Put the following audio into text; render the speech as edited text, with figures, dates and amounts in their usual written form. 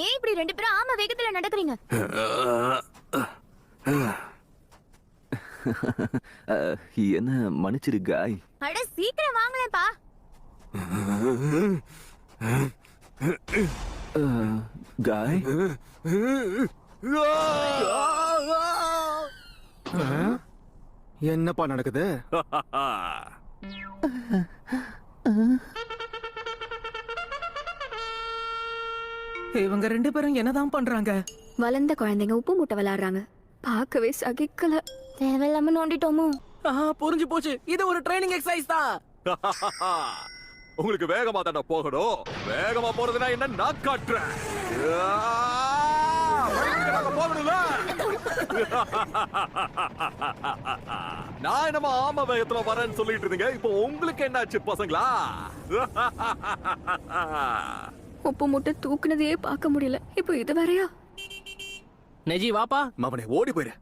ஏன் இப்படி ரெண்டு பேரும் ஆமா வேகத்துல நடக்கிறீங்க? என்ன மன்னிச்சிரு காய். அட சீக்கிரம் வாங்களேப்பா. காய் என்னப்பா நடக்குது? இவங்க ரெண்டு பேரும் என்னதான் பண்றாங்க? வளர்ந்த குழந்தைங்க உப்பு மூட்டை விளையாடுறாங்க. பார்க்கவே சகிக்கல. தேவையில்லாம நோண்டிட்டோமோ? புரிஞ்சு போச்சு, இது ஒரு ட்ரைனிங் எக்ஸசைஸ் தான். உங்களுக்கு வேகமா தானே போகணும். வேகமா போறதுனா என்ன நான் காட்டுறேன். போகணும்ல. நான் என்னமா ஆமா வேகத்துல வரேன்னு சொல்லிட்டு இருந்தீங்க. இப்போ உங்களுக்கு என்னாச்சு பசங்களா? உப்பு மூட்டை தூக்குனதையே பார்க்க முடியல. இப்போ இது வேறையா? நெஜி வாப்பா. அவனை ஓடி போயிரு.